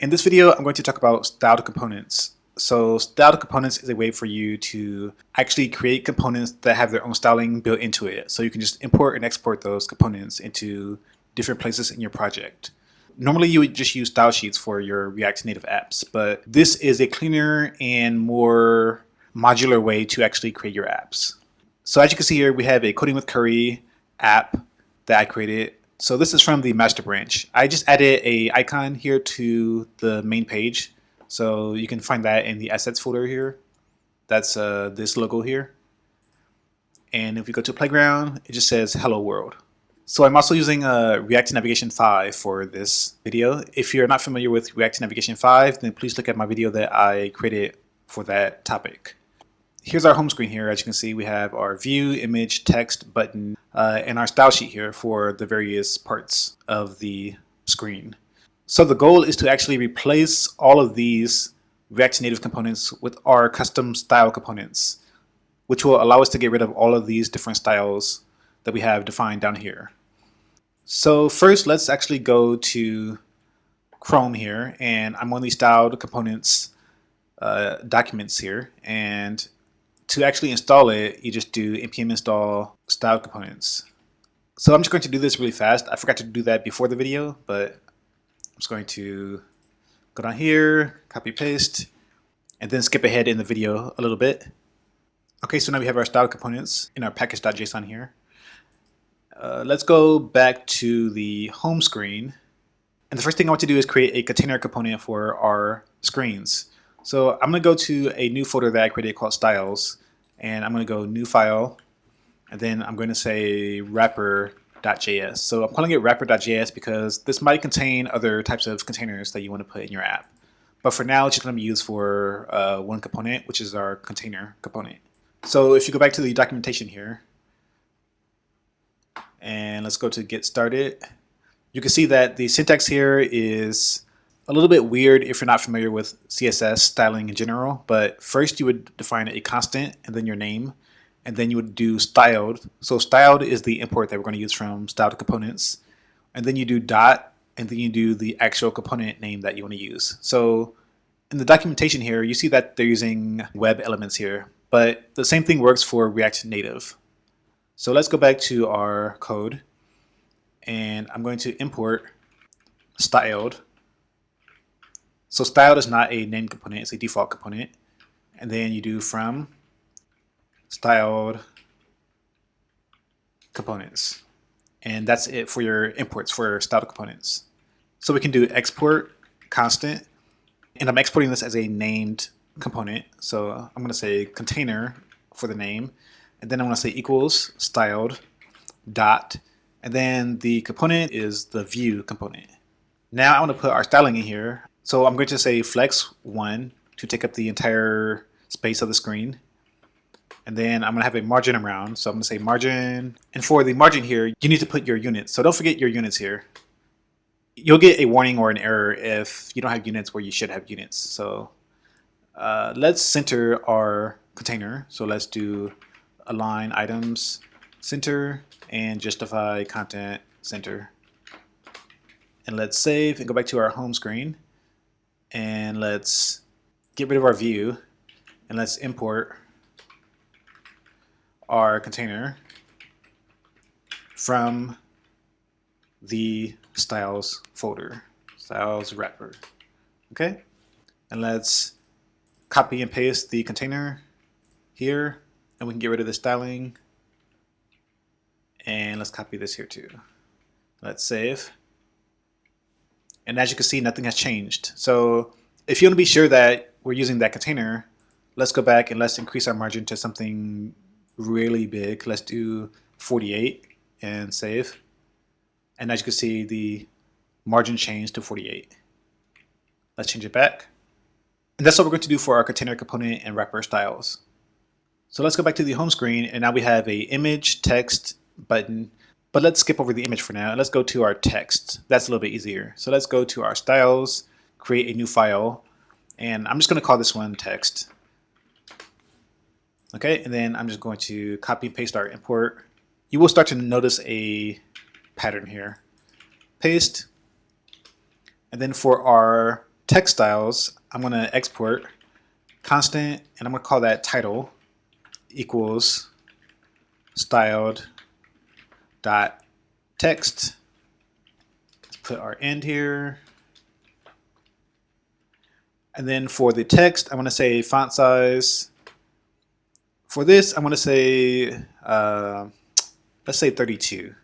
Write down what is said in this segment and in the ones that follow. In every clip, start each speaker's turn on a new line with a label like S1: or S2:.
S1: In this video, I'm going to talk about styled components. So styled components is a way for you to actually create components that have their own styling built into it. So you can just import and export those components into different places in your project. Normally you would just use Stylesheets for your React Native apps, but this is a cleaner and more modular way to actually create your apps. So as you can see here, we have a Coding with Curry app that I created. So this is from the master branch. I just added a icon here to the main page. So you can find that in the assets folder here. That's this logo here. And if we go to Playground, it just says Hello World. So I'm also using React Navigation 5 for this video. If you're not familiar with React Navigation 5, then please look at my video that I created for that topic. Here's our home screen here. As you can see, we have our view, image, text, button, and our style sheet here for the various parts of the screen. So the goal is to actually replace all of these React Native components with our custom style components, which will allow us to get rid of all of these different styles that we have defined down here. So first, let's actually go to Chrome here, and I'm on the styled components documents here, and to actually install it, you just do npm install style components. So I'm just going to do this really fast. I forgot to do that before the video, but I'm just going to go down here, copy paste, and then skip ahead in the video a little bit. Okay, so now we have our style components in our package.json here. Let's go back to the home screen. And the first thing I want to do is create a container component for our screens. So I'm going to go to a new folder that I created called styles, and I'm going to go new file, and then I'm going to say wrapper.js. So I'm calling it wrapper.js because this might contain other types of containers that you want to put in your app. But for now, it's just going to be used for one component, which is our container component. So if you go back to the documentation here, and let's go to get started, you can see that the syntax here is a little bit weird if you're not familiar with CSS styling in general, but first you would define a constant and then your name, and then you would do styled. So styled is the import that we're going to use from styled components, and then you do dot, and then you do the actual component name that you want to use. So in the documentation here, you see that they're using web elements here, but the same thing works for React Native. So let's go back to our code, and I'm going to import styled. So styled is not a named component, it's a default component. And then you do from styled components. And that's it for your imports for styled components. So we can do export constant, and I'm exporting this as a named component. So I'm going to say container for the name, and then I'm going to say equals styled dot, and then the component is the view component. Now I want to put our styling in here. So I'm going to say flex1 to take up the entire space of the screen. And then I'm going to have a margin around. So I'm going to say margin. And for the margin here, you need to put your units. So don't forget your units here. You'll get a warning or an error if you don't have units where you should have units. So let's center our container. So let's do align items center and justify content center. And let's save and go back to our home screen. And let's get rid of our view, and let's import our container from the styles folder, styles wrapper. Okay, and let's copy and paste the container here, and we can get rid of the styling. And let's copy this here too. Let's save. And as you can see, nothing has changed. So if you want to be sure that we're using that container, let's go back and let's increase our margin to something really big. Let's do 48 and save. And as you can see, the margin changed to 48. Let's change it back. And that's what we're going to do for our container component and wrapper styles. So let's go back to the home screen, and now we have a image, text, button. But let's skip over the image for now, and let's go to our text. That's a little bit easier. So let's go to our styles, create a new file, and I'm just going to call this one text. Okay, and then I'm just going to copy and paste our import. You will start to notice a pattern here. Paste, And then for our text styles, I'm going to export constant, and I'm going to call that title equals styled dot text. Let's put our end here. And then for the text, I'm going to say font size. For this, I'm going to say, let's say 32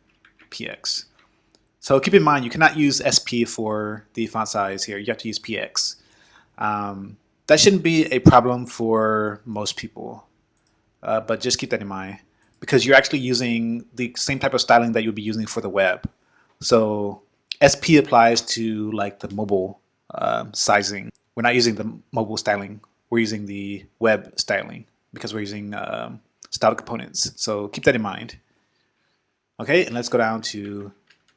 S1: px. So keep in mind, you cannot use SP for the font size here. You have to use px. That shouldn't be a problem for most people, but just keep that in mind because you're actually using the same type of styling that you'll be using for the web. So SP applies to like the mobile sizing. We're not using the mobile styling. We're using the web styling because we're using styled components. So keep that in mind. Okay, and let's go down to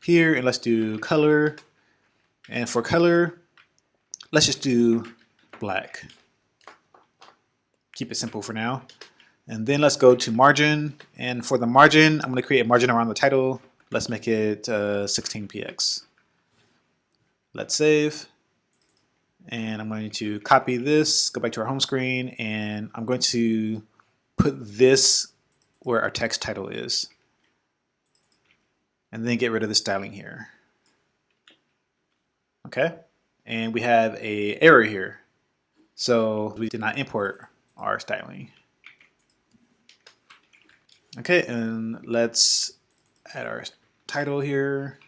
S1: here and let's do color. And for color, let's just do black. Keep it simple for now. And then let's go to margin. And for the margin, I'm going to create a margin around the title. Let's make it 16 px. Let's save. And I'm going to copy this, go back to our home screen, and I'm going to put this where our text title is. And then get rid of the styling here. Okay? And we have an error here. So we did not import our styling. Okay, and let's add our title here.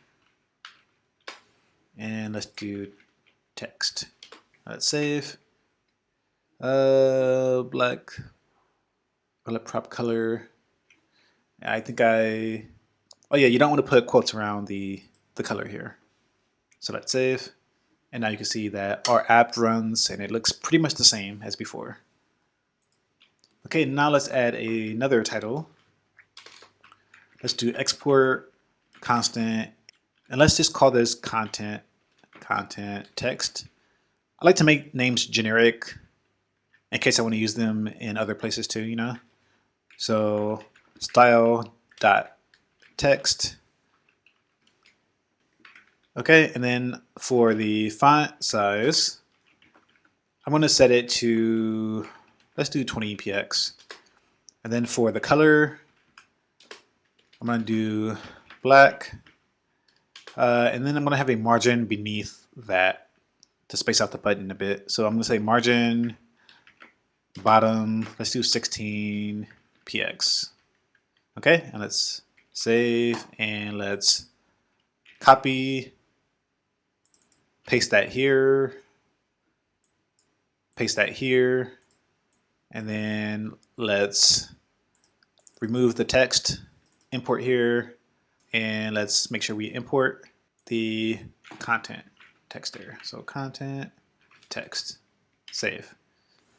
S1: And let's do text. Let's save. Black. Let prop color. I think oh yeah, you don't want to put quotes around the color here. So let's save. And now you can see that our app runs and it looks pretty much the same as before. Okay, now let's add another title. Let's do export constant. And let's just call this content text. I like to make names generic in case I want to use them in other places too, you know. So style.text. Okay, and then for the font size, I'm going to set it to, let's do 20 px. And then for the color, I'm going to do black. And then I'm going to have a margin beneath that to space out the button a bit. So I'm going to say margin bottom, let's do 16 px. Okay, and let's save and let's copy, paste that here, paste that here, and then let's remove the text, import here, and let's make sure we import the content text there. So content text, save.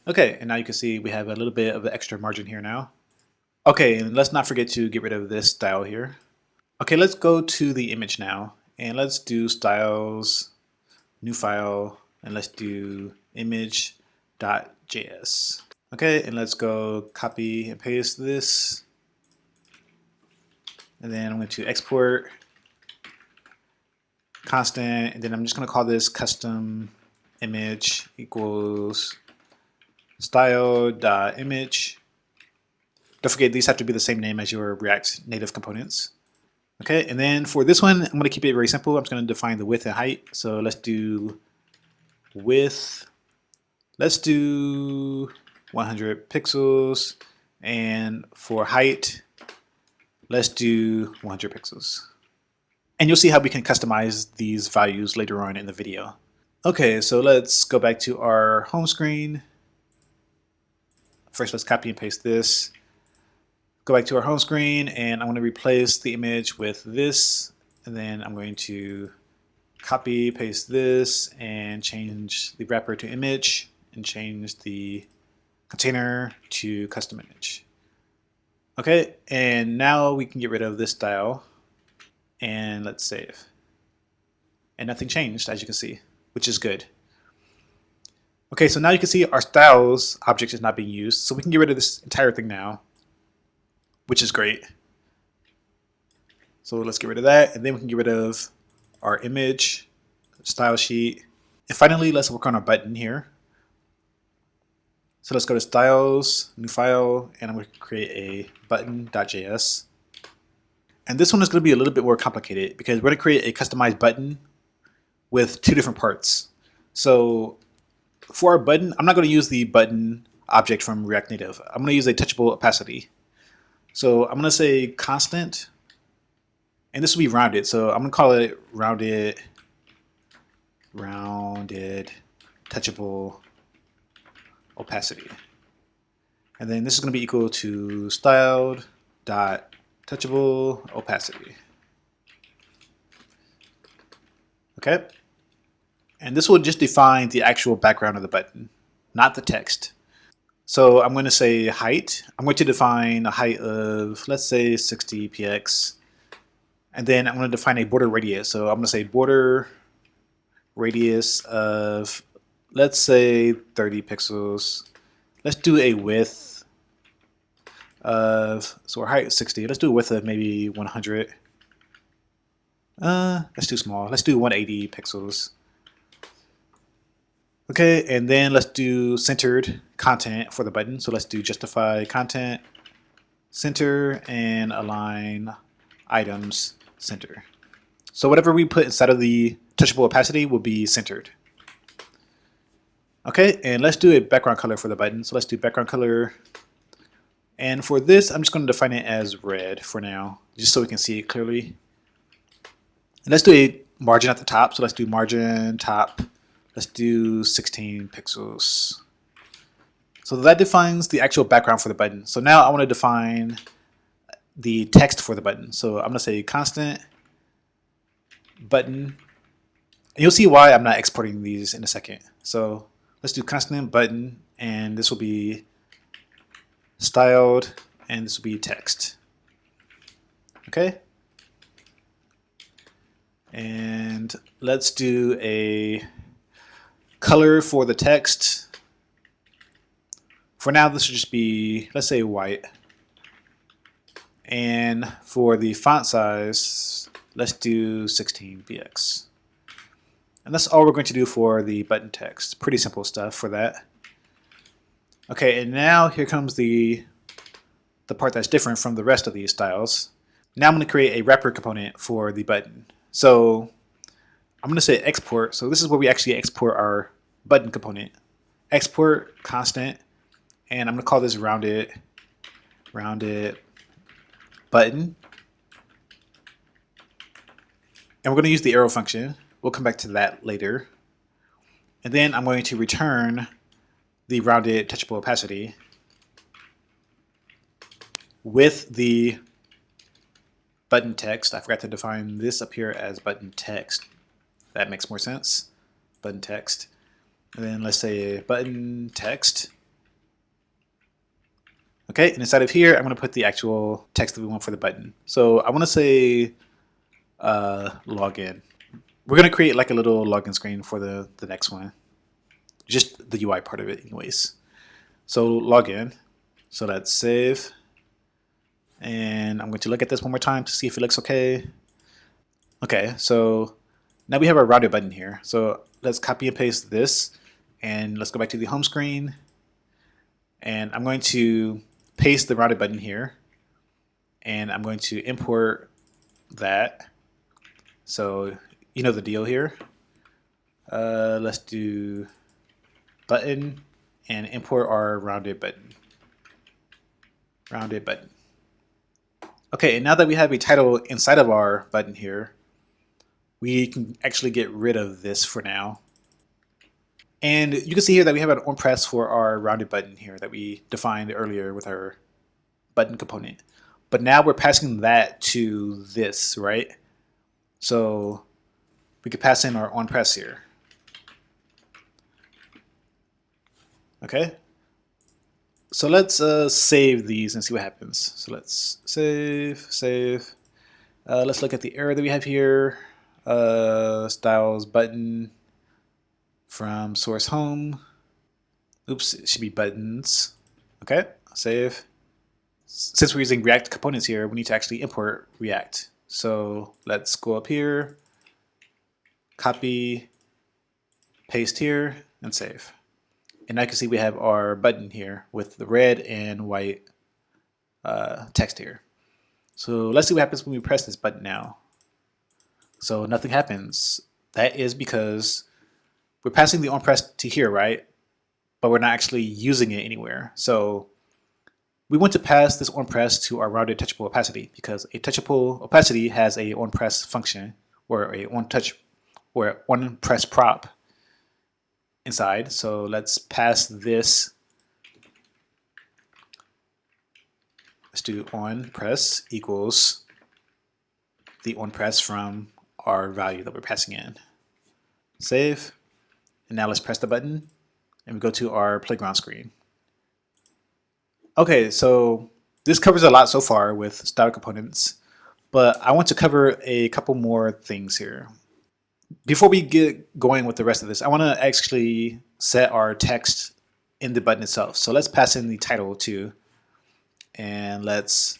S1: Okay, and now you can see we have a little bit of the extra margin here now. Okay, and let's not forget to get rid of this style here. Okay, let's go to the image now, and let's do styles, new file, and let's do image.js. Okay, and let's go copy and paste this. And then I'm going to export constant, and then I'm just going to call this custom image equals style.image. Don't forget, these have to be the same name as your React Native components. Okay, and then for this one, I'm going to keep it very simple. I'm just going to define the width and height. So let's do width. Let's do 100 pixels. And for height, let's do 100 pixels. And you'll see how we can customize these values later on in the video. Okay, so let's go back to our home screen. First, let's copy and paste this. Go back to our home screen, and I'm going to replace the image with this. And then I'm going to copy, paste this, and change the wrapper to image, and change the container to custom image. Okay, and now we can get rid of this style, and let's save. And nothing changed, as you can see, which is good. Okay, so now you can see our styles object is not being used, so we can get rid of this entire thing now, which is great. So let's get rid of that, and then we can get rid of our image, style sheet, And finally, let's work on our button here. So let's go to Styles, new file, and I'm going to create a button.js. And this one is going to be a little bit more complicated because we're going to create a customized button with two different parts. So for our button, I'm not going to use the button object from React Native. I'm going to use a touchable opacity. So I'm going to say constant, and this will be rounded. So I'm going to call it rounded touchable opacity. And then this is going to be equal to styled dot touchable opacity. Okay. And this will just define the actual background of the button, not the text. So I'm going to say height. I'm going to define a height of, let's say 60 px. And then I'm going to define a border radius. So I'm going to say border radius of, let's say 30 pixels. Let's do a width of, so our height is 60. Let's do a width of maybe 100. That's too small. Let's do 180 pixels. Okay, and then let's do centered content for the button. So let's do justify content, center, and align items center. So whatever we put inside of the touchable opacity will be centered. Okay, and let's do a background color for the button. So let's do background color. And for this, I'm just going to define it as red for now, just so we can see it clearly. And let's do a margin at the top. So let's do margin top. Let's do 16 pixels. So that defines the actual background for the button. So now I want to define the text for the button. So I'm going to say constant button. And you'll see why I'm not exporting these in a second. So let's do constant button, and this will be styled, and this will be text. Okay. And let's do a color for the text. For now, this should just be, let's say, white. And for the font size, let's do 16 px. And that's all we're going to do for the button text. Pretty simple stuff for that. Okay, and now here comes the part that's different from the rest of these styles. Now I'm going to create a wrapper component for the button. So I'm going to say export. So this is where we actually export our button component. Export constant, and I'm going to call this rounded button. And we're going to use the arrow function. We'll come back to that later. And then I'm going to return the rounded touchable opacity with the button text. I forgot to define this up here as button text. That makes more sense. Button text. And then let's say button text. Okay, and inside of here, I'm going to put the actual text that we want for the button. So I want to say login. We're going to create like a little login screen for the next one. Just the UI part of it anyways. So login. So let's save. And I'm going to look at this one more time to see if it looks okay. Okay, so now we have our rounded button here. So let's copy and paste this. And let's go back to the home screen. And I'm going to paste the rounded button here. And I'm going to import that. So you know the deal here. Let's do button and import our rounded button. Rounded button. Okay, and now that we have a title inside of our button here, we can actually get rid of this for now. And you can see here that we have an on press for our rounded button here that we defined earlier with our button component. But now we're passing that to this, right? So we could pass in our on press here. Okay. So let's save these and see what happens. So let's save. Let's look at the error that we have here. Styles button from source home. Oops, it should be buttons. Okay, save. Since we're using React components here, we need to actually import React. So let's go up here, copy, paste here, and save. And now you can see we have our button here with the red and white text here. So let's see what happens when we press this button now. So nothing happens. That is because we're passing the onPress to here, right? But we're not actually using it anywhere. So we want to pass this onPress to our rounded touchable opacity because a touchable opacity has a onPress function or a onPress prop inside. So let's pass this. Let's do onPress equals the onPress from our value that we're passing in. Save. And now let's press the button and we go to our playground screen. Okay, so this covers a lot so far with style components, but I want to cover a couple more things here. Before we get going with the rest of this, I want to actually set our text in the button itself. So let's pass in the title too, and let's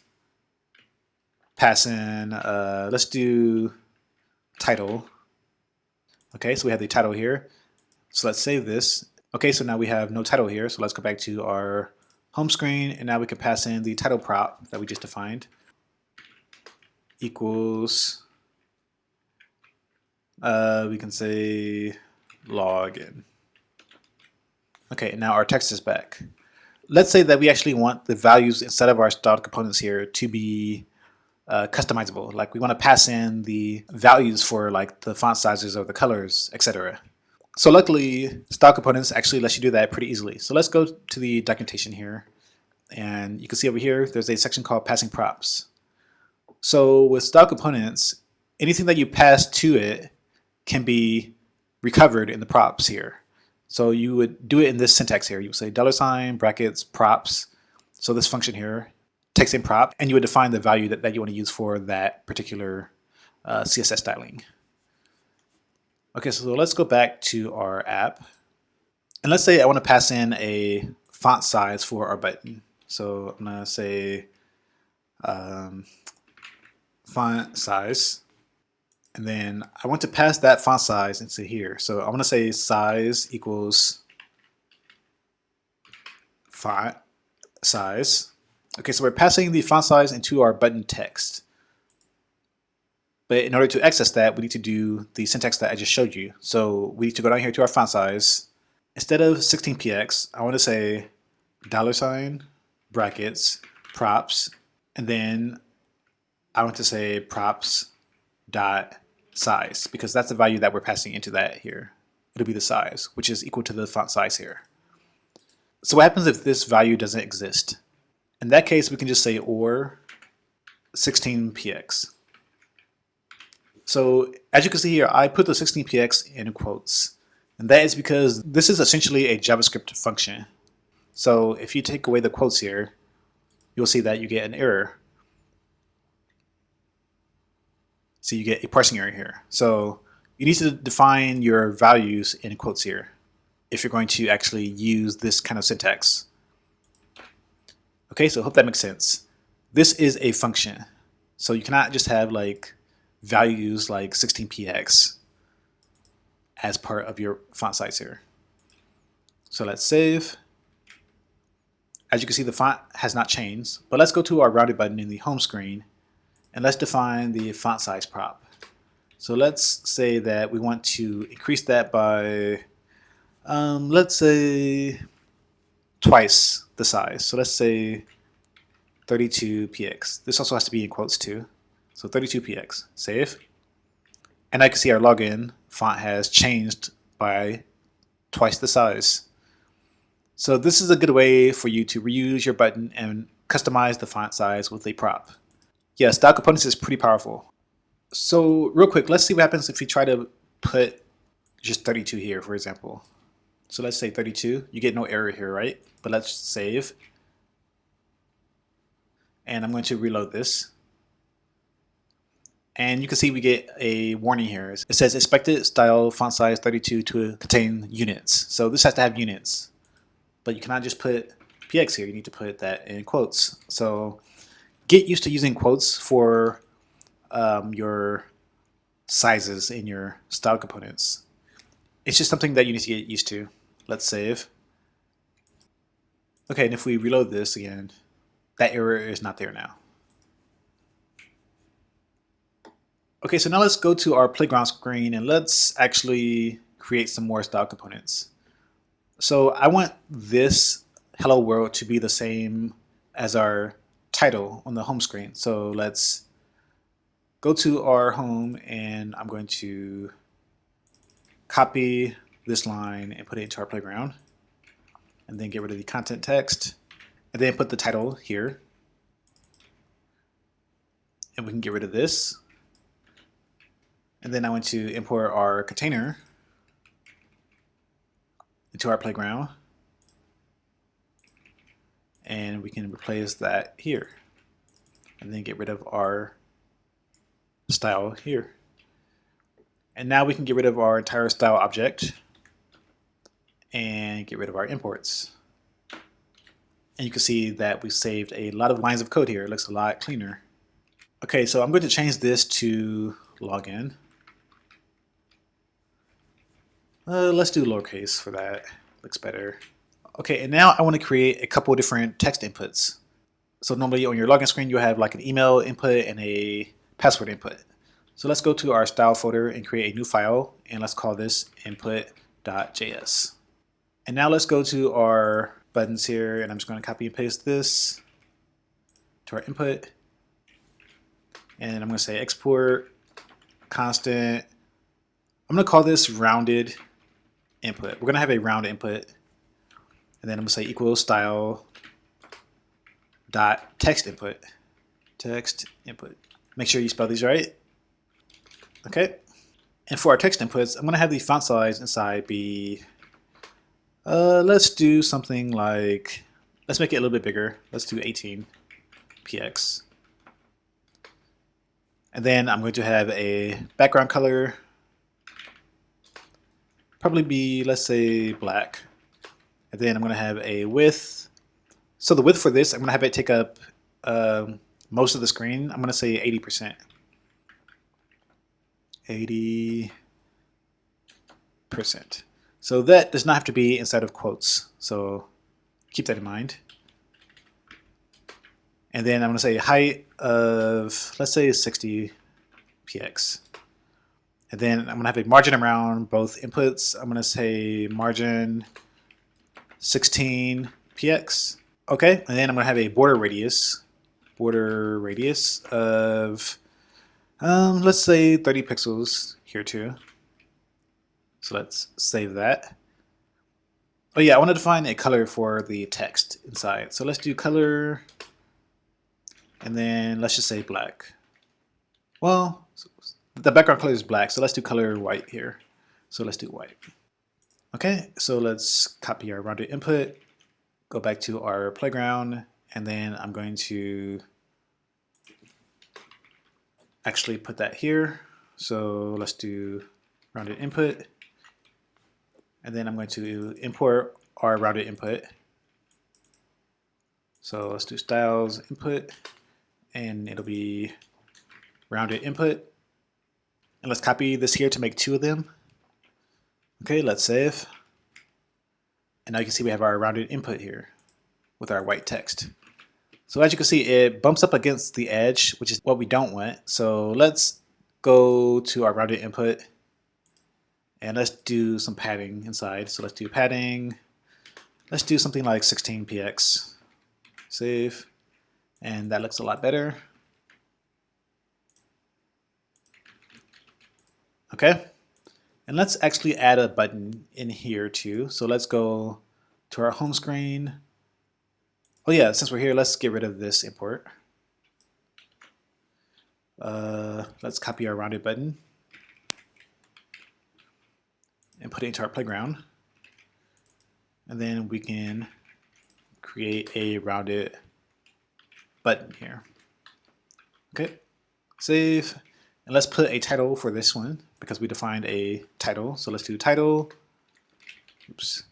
S1: pass in, let's do title. Okay, so we have the title here. So let's save this. Okay, so now we have no title here. So let's go back to our home screen, and now we can pass in the title prop that we just defined equals, we can say login. Okay, now our text is back. Let's say that we actually want the values inside of our styled components here to be customizable. Like we want to pass in the values for like the font sizes or the colors, etc. So luckily, style components actually lets you do that pretty easily. So let's go to the documentation here. And you can see over here, there's a section called passing props. So with style components, anything that you pass to it can be recovered in the props here. So you would do it in this syntax here. You would say $, brackets, props. So this function here, text in prop, and you would define the value that you want to use for that particular CSS styling. Okay, so let's go back to our app. And let's say I want to pass in a font size for our button. So I'm going to say font size. And then I want to pass that font size into here. So I want to say size equals font size. Okay, so we're passing the font size into our button text. But in order to access that, we need to do the syntax that I just showed you. So we need to go down here to our font size. Instead of 16px, I want to say $, brackets, props, and then I want to say props dot size because that's the value that we're passing into that here. It'll be the size, which is equal to the font size here. So what happens if this value doesn't exist? In that case, we can just say or 16px. So as you can see here, I put the 16px in quotes, and that is because this is essentially a JavaScript function. So if you take away the quotes here, you'll see that you get an error. So you get a parsing error here. So you need to define your values in quotes here if you're going to actually use this kind of syntax. Okay, so I hope that makes sense. This is a function. So you cannot just have like values like 16px as part of your font size here. So let's save. As you can see, the font has not changed, but let's go to our rounded button in the home screen and let's define the font size prop. So let's say that we want to increase that by, let's say twice the size. So let's say 32px. This also has to be in quotes too. So 32px, save. And I can see our login font has changed by twice the size. So this is a good way for you to reuse your button and customize the font size with a prop. Yeah, style components is pretty powerful. So real quick, let's see what happens if you try to put just 32 here, for example. So let's say 32, you get no error here, right? But let's save. And I'm going to reload this. And you can see we get a warning here. It says expected style font size 32 to contain units. So this has to have units. But you cannot just put px here, you need to put that in quotes. So get used to using quotes for your sizes in your style components. It's just something that you need to get used to. Let's save. Okay, and if we reload this again, that error is not there now. Okay, so now let's go to our playground screen and let's actually create some more style components. So I want this hello world to be the same as our title on the home screen. So let's go to our home and I'm going to copy this line and put it into our playground, and then get rid of the content text, and then put the title here. And we can get rid of this. And then I want to import our container into our playground, and we can replace that here, and then get rid of our style here. And now we can get rid of our entire style object and get rid of our imports. And you can see that we saved a lot of lines of code here. It looks a lot cleaner. Okay, so I'm going to change this to login. Let's do lowercase for that. Looks better. Okay, and now I want to create a couple of different text inputs. So normally on your login screen, you have like an email input and a password input. So let's go to our style folder and create a new file, and let's call this input.js. And now let's go to our buttons here, and I'm just going to copy and paste this to our input. And I'm going to say export constant. I'm going to call this rounded input. We're going to have a round input. And then I'm going to say equals style dot text input. Text input. Make sure you spell these right. Okay. And for our text inputs, I'm going to have the font size inside be, let's do something like, let's make it a little bit bigger. Let's do 18 px. And then I'm going to have a background color, probably be, let's say, black. And then I'm going to have a width. So the width for this, I'm going to have it take up most of the screen. I'm going to say 80%. 80%. So that does not have to be inside of quotes. So keep that in mind. And then I'm going to say height of, let's say, 60 px. And then I'm going to have a margin around both inputs. I'm going to say margin 16 px. Okay, and then I'm going to have a border radius of, let's say 30 pixels here too. So let's save that. Oh yeah, I want to define a color for the text inside. So let's do color, and then let's just say black. Well, the background color is black, so let's do color white here. So let's do white. Okay, so let's copy our rounded input, go back to our playground, and then I'm going to actually put that here. So let's do rounded input, and then I'm going to import our rounded input. So let's do styles input, and it'll be rounded input. And let's copy this here to make two of them. Okay, let's save. And now you can see we have our rounded input here with our white text. So as you can see, it bumps up against the edge, which is what we don't want. So let's go to our rounded input and let's do some padding inside. So let's do padding. Let's do something like 16 px. Save. And that looks a lot better. Okay. And let's actually add a button in here too. So let's go to our home screen. Oh yeah, since we're here, let's get rid of this import. Let's copy our rounded button and put it into our playground. And then we can create a rounded button here. Okay, save. And let's put a title for this one because we defined a title. So let's do title. Oops.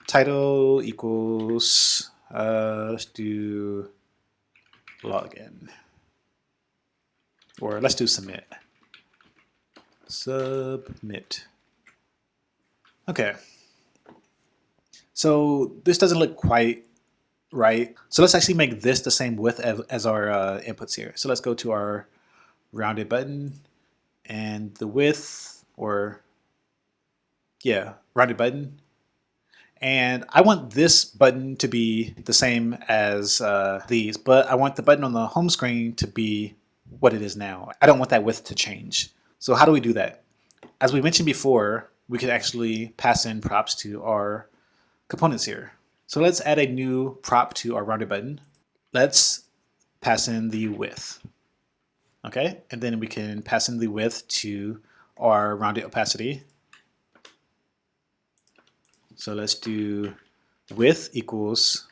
S1: Title equals, let's do login. Or let's do submit. Submit. Okay. So this doesn't look quite right. So let's actually make this the same width as our inputs here. So let's go to our rounded button and the width, or yeah, rounded button. And I want this button to be the same as these, but I want the button on the home screen to be what it is now. I don't want that width to change. So how do we do that? As we mentioned before, we could actually pass in props to our components here. So let's add a new prop to our rounded button. Let's pass in the width. Okay, and then we can pass in the width to our rounded opacity. So let's do width equals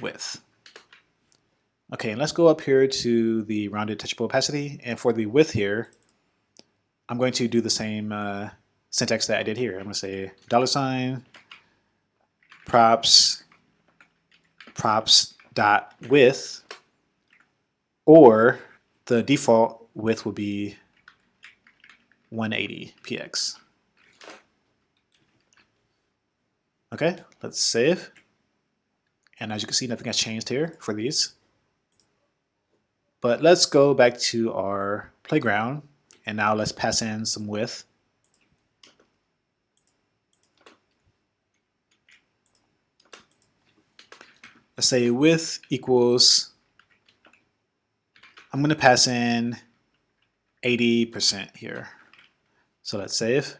S1: width. Okay, and let's go up here to the rounded touchable opacity, and for the width here, I'm going to do the same syntax that I did here. I'm going to say $props dot width, or the default width will be 180 px. Okay, let's save. And as you can see, nothing has changed here for these. But let's go back to our playground, and now let's pass in some width. Let's say width equals, I'm going to pass in 80% here. So let's save.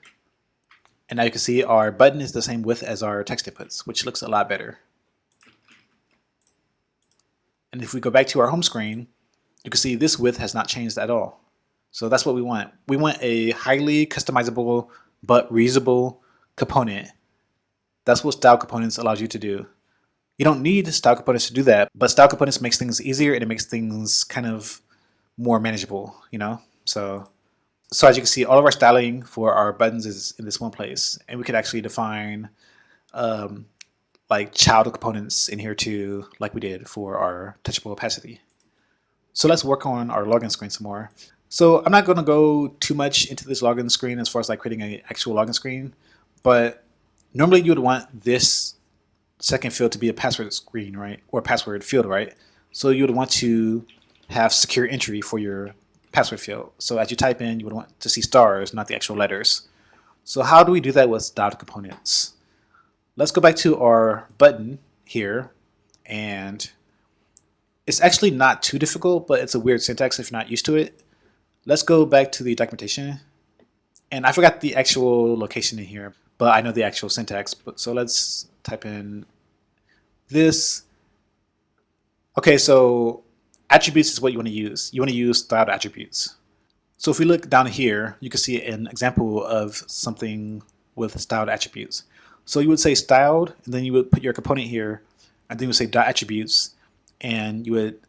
S1: And now you can see our button is the same width as our text inputs, which looks a lot better. And if we go back to our home screen, you can see this width has not changed at all. So that's what we want. We want a highly customizable but reusable component. That's what style components allows you to do. You don't need style components to do that, but style components makes things easier and it makes things kind of more manageable, you know? So as you can see, all of our styling for our buttons is in this one place, and we could actually define like child components in here too, like we did for our touchable opacity. So let's work on our login screen some more. So I'm not going to go too much into this login screen as far as like creating an actual login screen, but normally you would want this second field to be a password screen, right? Or password field, right? So you would want to have secure entry for your password field. So as you type in, you would want to see stars, not the actual letters. So how do we do that with styled components? Let's go back to our button here, and it's actually not too difficult, but it's a weird syntax if you're not used to it. Let's go back to the documentation, and I forgot the actual location in here, but I know the actual syntax. So let's type in this. Okay, so attributes is what you want to use. You want to use styled attributes. So if we look down here, you can see an example of something with styled attributes. So you would say styled, and then you would put your component here, and then you would say dot attributes, and you would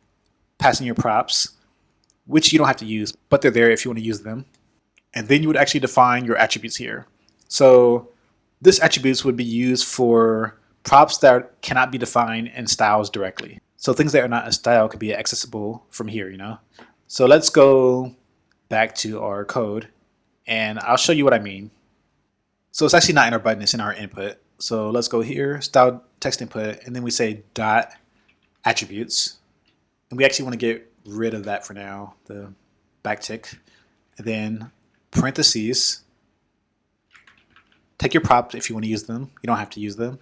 S1: pass in your props, which you don't have to use, but they're there if you want to use them. And then you would actually define your attributes here. So this attributes would be used for props that cannot be defined in styles directly. So things that are not a style could be accessible from here, you know? So let's go back to our code, and I'll show you what I mean. So it's actually not in our button, it's in our input. So let's go here, style text input, and then we say dot attributes. And we actually want to get rid of that for now, the backtick. And then parentheses. Take your props if you want to use them. You don't have to use them.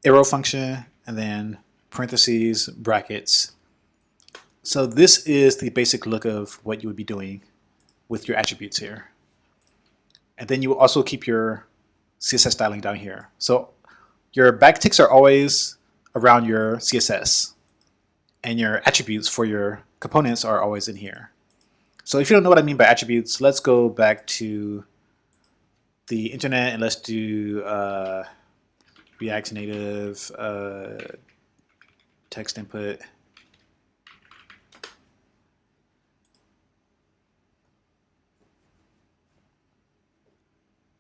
S1: Arrow function, and then parentheses, brackets. So this is the basic look of what you would be doing with your attributes here. And then you will also keep your CSS styling down here. So your backticks are always around your CSS, and your attributes for your components are always in here. So if you don't know what I mean by attributes, let's go back to the internet and let's do React Native text input.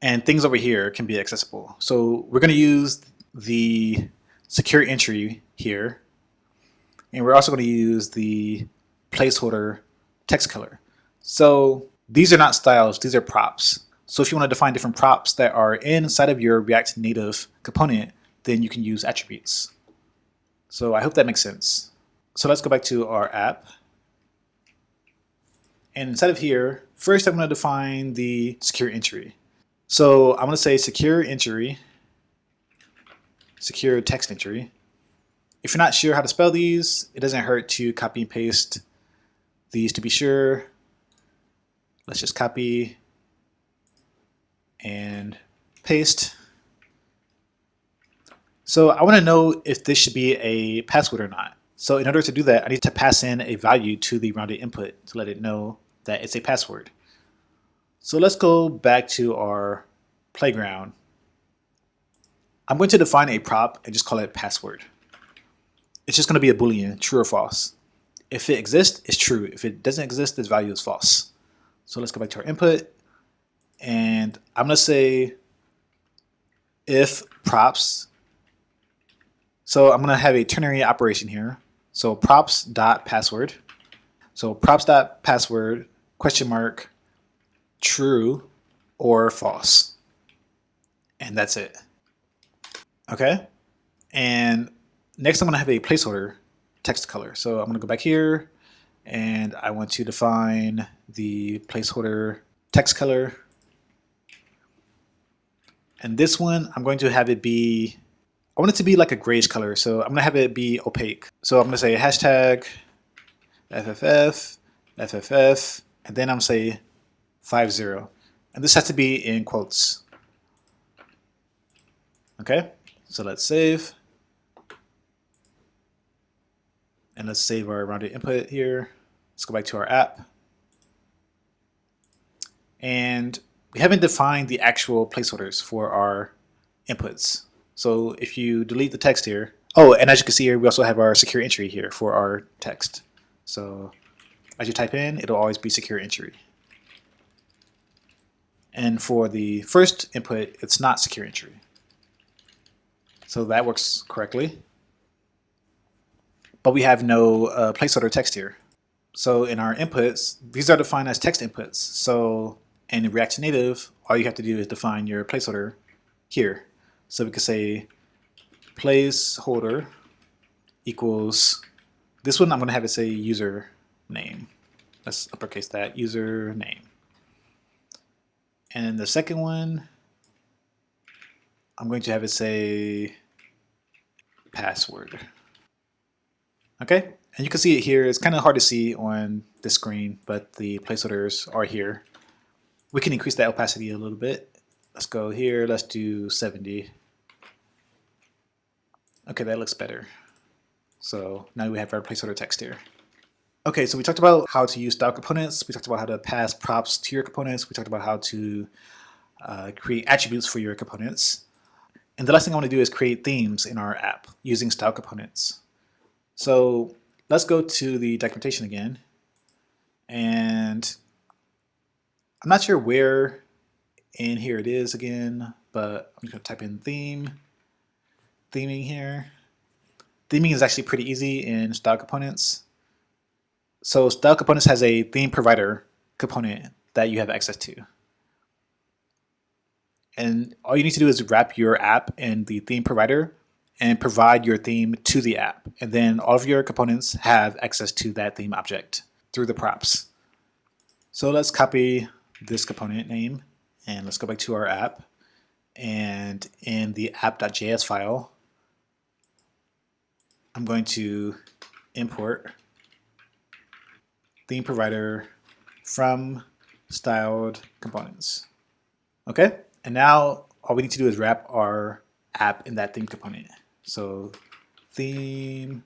S1: And things over here can be accessible. So we're going to use the secure entry here, and we're also going to use the placeholder text color. So These are not styles, these are props. So if you want to define different props that are inside of your React Native component, then you can use attributes. So I hope that makes sense. So let's go back to our app. And inside of here, first I'm going to define the secure entry. So I'm going to say secure entry, secure text entry. If you're not sure how to spell these, it doesn't hurt to copy and paste these to be sure. Let's just copy and paste. So I want to know if this should be a password or not. So in order to do that, I need to pass in a value to the rounded input to let it know that it's a password. So let's go back to our playground. I'm going to define a prop and just call it password. It's just going to be a Boolean, true or false. If it exists, it's true. If it doesn't exist, this value is false. So let's go back to our input, and I'm going to say if props. So I'm going to have a ternary operation here. So props.password. So props.password question mark true or false. And that's it. Okay. And next I'm going to have a placeholder text color. So I'm going to go back here and I want to define the placeholder text color. And this one, I'm going to have it be, I want it to be like a grayish color. So I'm going to have it be opaque. So I'm going to say hashtag FFF, FFF, and then I'm going to say 50. And this has to be in quotes. Okay, so let's save. And let's save our rounded input here. Let's go back to our app. And we haven't defined the actual placeholders for our inputs. So if you delete the text here, oh, and as you can see here, we also have our secure entry here for our text. So as you type in, it'll always be secure entry. And for the first input, it's not secure entry. So that works correctly. But we have no placeholder text here. So in our inputs, these are defined as text inputs. So in React Native, all you have to do is define your placeholder here. So we could say placeholder equals, this one I'm going to have it say user name. Let's uppercase that, user name. And the second one, I'm going to have it say password. Okay, and you can see it here. It's kind of hard to see on the screen, but the placeholders are here. We can increase the opacity a little bit. Let's go here, let's do 70. Okay, that looks better. So now we have our placeholder text here. Okay, so we talked about how to use style components. We talked about how to pass props to your components. We talked about how to create attributes for your components. And the last thing I want to do is create themes in our app using style components. So let's go to the documentation again. And I'm not sure where in here it is again, but I'm going to type in theming here. Theming is actually pretty easy in style components. So style components has a ThemeProvider component that you have access to. And all you need to do is wrap your app in the ThemeProvider and provide your theme to the app. And then all of your components have access to that theme object through the props. So let's copy this component name and let's go back to our app. And in the app.js file, I'm going to import ThemeProvider from styled components. Okay, and now all we need to do is wrap our app in that theme component. So ThemeProvider,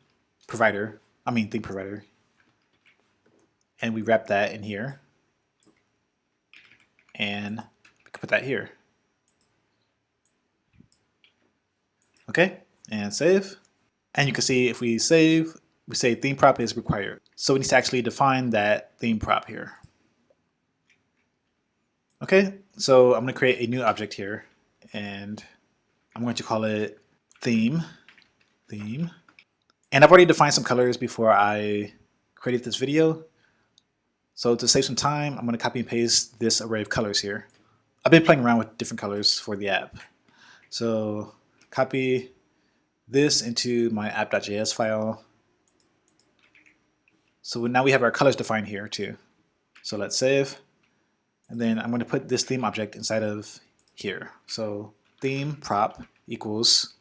S1: and we wrap that in here, and we can put that here. Okay, and save. And you can see if we save, we say theme prop is required. So we need to actually define that theme prop here. Okay, so I'm going to create a new object here, and I'm going to call it theme. And I've already defined some colors before I created this video. So to save some time, I'm going to copy and paste this array of colors here. I've been playing around with different colors for the app. So copy this into my app.js file. So now we have our colors defined here too. So let's save. And then I'm going to put this theme object inside of here. So theme prop equals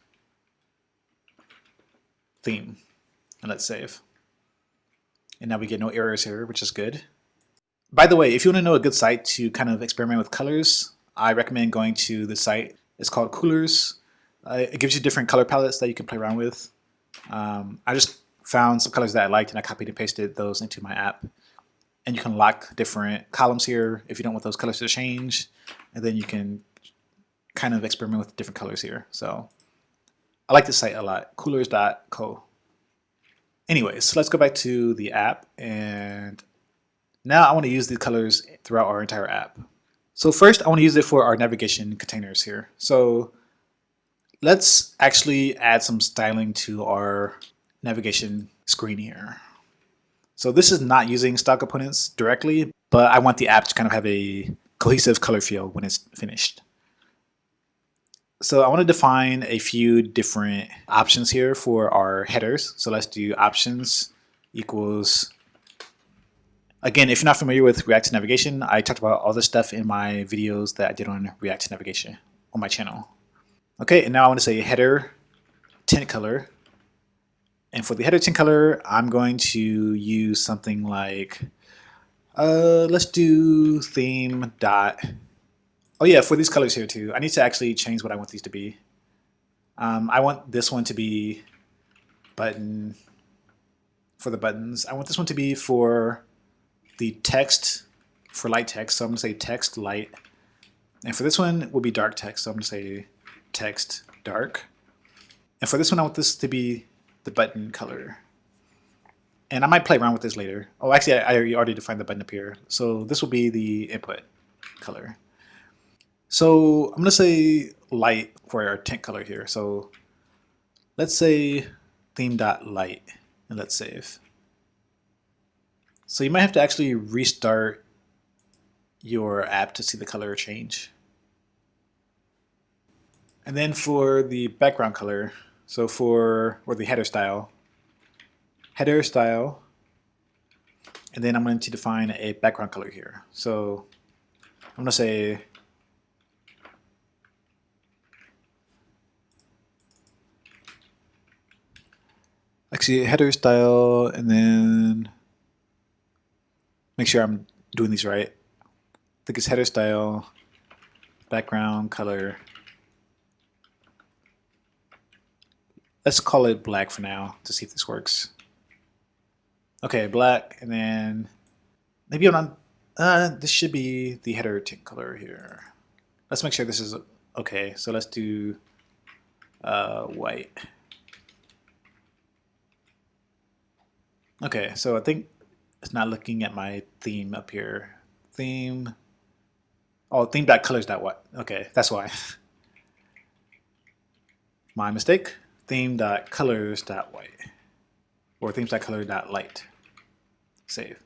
S1: theme. And let's save. And now we get no errors here, which is good. By the way, if you want to know a good site to kind of experiment with colors, I recommend going to the site. It's called Coolers. It gives you different color palettes that you can play around with. I just found some colors that I liked and I copied and pasted those into my app. And you can lock different columns here if you don't want those colors to change. And then you can kind of experiment with different colors here. So I like this site a lot, coolers.co. Anyways, so let's go back to the app, and now I want to use these colors throughout our entire app. So first I want to use it for our navigation containers here. So let's actually add some styling to our navigation screen here. So this is not using style components directly, but I want the app to kind of have a cohesive color feel when it's finished. So I want to define a few different options here for our headers. So let's do options equals, again, if you're not familiar with React Navigation, I talked about all this stuff in my videos that I did on React Navigation on my channel. Okay, and now I want to say header tint color. And for the header tint color, I'm going to use something like, let's do theme dot. Oh yeah, for these colors here too, I need to actually change what I want these to be. I want this one to be button for the buttons. I want this one to be for the text, for light text. So I'm gonna say text light. And for this one will be dark text. So I'm gonna say text dark. And for this one, I want this to be the button color. And I might play around with this later. Oh, actually, I already defined the button up here. So this will be the input color. So I'm going to say light for our tint color here. So let's say theme.light, and let's save. So you might have to actually restart your app to see the color change. And then for the background color, so or the header style, and then I'm going to define a background color here. So I'm going to say actually header style, and then make sure I'm doing these right. I think it's header style, background color. Let's call it black for now to see if this works. Okay, black, and then maybe I'm not, this should be the header tint color here. Let's make sure this is okay. So let's do white. Okay, so I think it's not looking at my theme up here. Theme. Oh, theme.colors.what? Okay, that's why. My mistake. Theme.colors.white. Or themes.color.light. Save.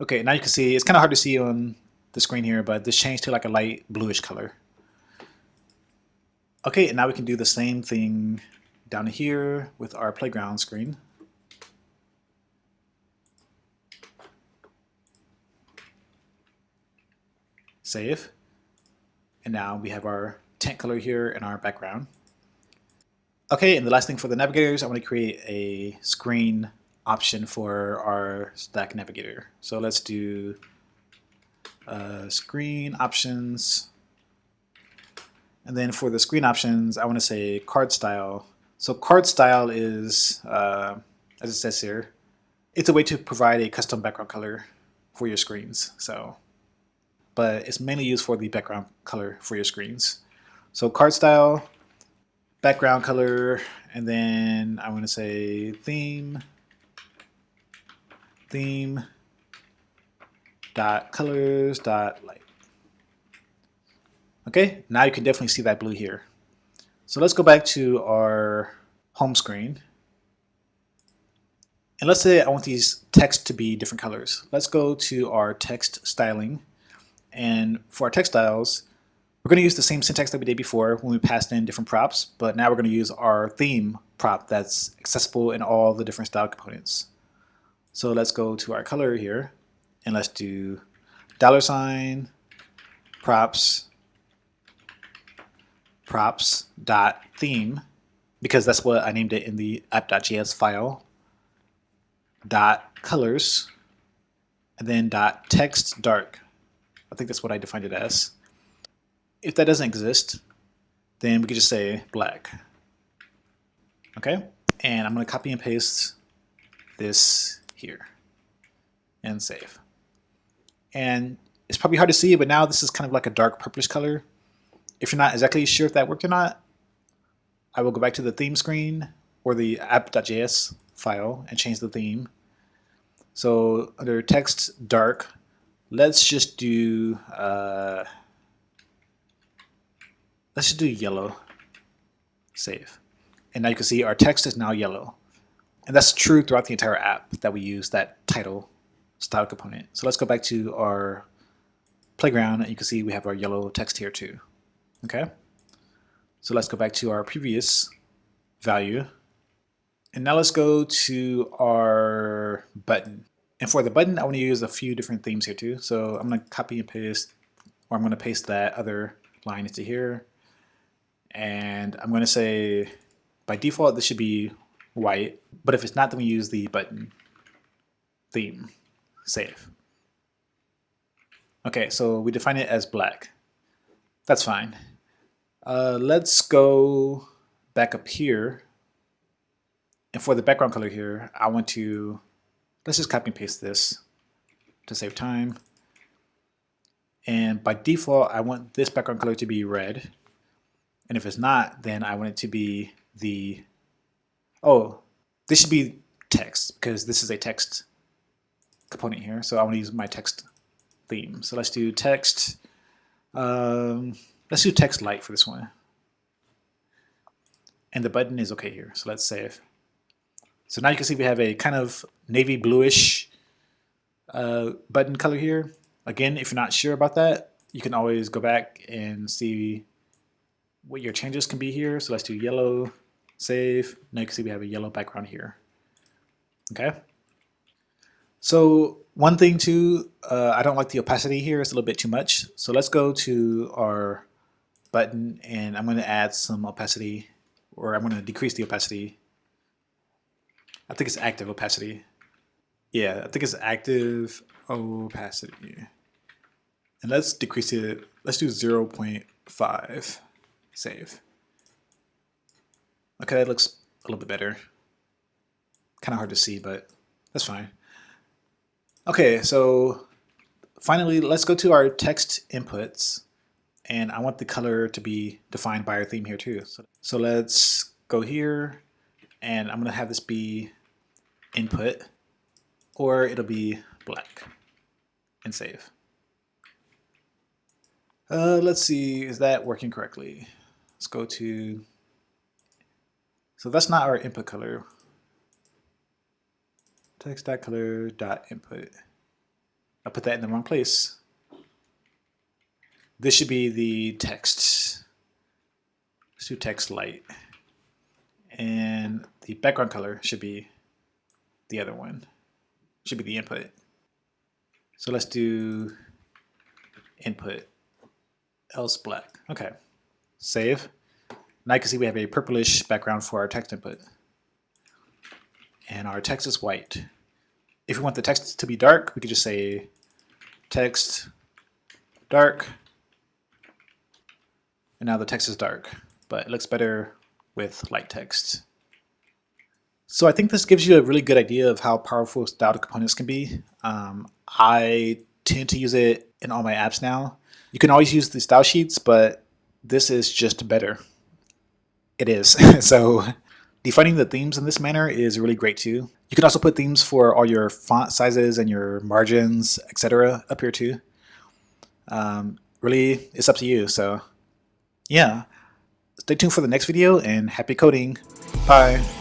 S1: Okay, now you can see, it's kind of hard to see on the screen here, but this changed to like a light bluish color. Okay, and now we can do the same thing down here with our playground screen. Save. And now we have our tint color here in our background. Okay, and the last thing for the navigators, I want to create a screen option for our stack navigator. So let's do screen options. And then for the screen options, I want to say card style. So card style is, as it says here, it's a way to provide a custom background color for your screens. So, but it's mainly used for the background color for your screens. So card style, background color, and then I want to say theme dot colors dot light. Okay, now you can definitely see that blue here. So let's go back to our home screen. And let's say I want these text to be different colors. Let's go to our text styling. And for our text styles, we're going to use the same syntax that we did before when we passed in different props, but now we're going to use our theme prop that's accessible in all the different style components. So let's go to our color here, and let's do $, props.theme, because that's what I named it in the app.js file, .colors, and then .text dark. I think that's what I defined it as. If that doesn't exist, then we could just say black. Okay, and I'm going to copy and paste this here and save. And it's probably hard to see, but now this is kind of like a dark purplish color. If you're not exactly sure if that worked or not, I will go back to the theme screen or the app.js file and change the theme. So under text dark, let's just do yellow. Save. And now you can see our text is now yellow. And that's true throughout the entire app that we use that title style component. So let's go back to our playground, and you can see we have our yellow text here too. Okay. So let's go back to our previous value. And now let's go to our button. And for the button, I want to use a few different themes here too. So I'm going to copy and paste, or I'm going to paste that other line into here. And I'm going to say, by default, this should be white. But if it's not, then we use the button theme. Save. Okay, so we define it as black. That's fine. Let's go back up here. And for the background color here, I want to, let's just copy and paste this to save time. And by default, I want this background color to be red. And if it's not, then I want it to be the, oh, this should be text, because this is a text component here. So I want to use my text theme. So let's do text, let's do text light for this one. And the button is okay here. So let's save. So now you can see we have a kind of navy bluish button color here. Again, if you're not sure about that, you can always go back and see what your changes can be here. So let's do yellow, save. Now you can see we have a yellow background here. Okay. So one thing too, I don't like the opacity here. It's a little bit too much. So let's go to our button, and I'm going to add some opacity, or I'm going to decrease the opacity. I think it's active opacity. Yeah, I think it's active opacity. And let's decrease it. Let's do 0.5. Save. Okay, that looks a little bit better. Kind of hard to see, but that's fine. Okay, so finally, let's go to our text inputs. And I want the color to be defined by our theme here too. So let's go here, and I'm going to have this be input, or it'll be black, and save. Let's see, is that working correctly? Let's go to, so that's not our input color. Text.color.input. I put that in the wrong place. This should be the text. Let's do text light. And the background color should be the other one. Should be the input. So let's do input, else black. Okay, save. Now you can see we have a purplish background for our text input. And our text is white. If we want the text to be dark, we could just say text dark. And now the text is dark, but it looks better with light text. So I think this gives you a really good idea of how powerful style components can be. I tend to use it in all my apps now. You can always use the style sheets, but this is just better. It is. So defining the themes in this manner is really great too. You can also put themes for all your font sizes and your margins, etc. up here too. Really, it's up to you. So yeah, stay tuned for the next video, and happy coding. Bye.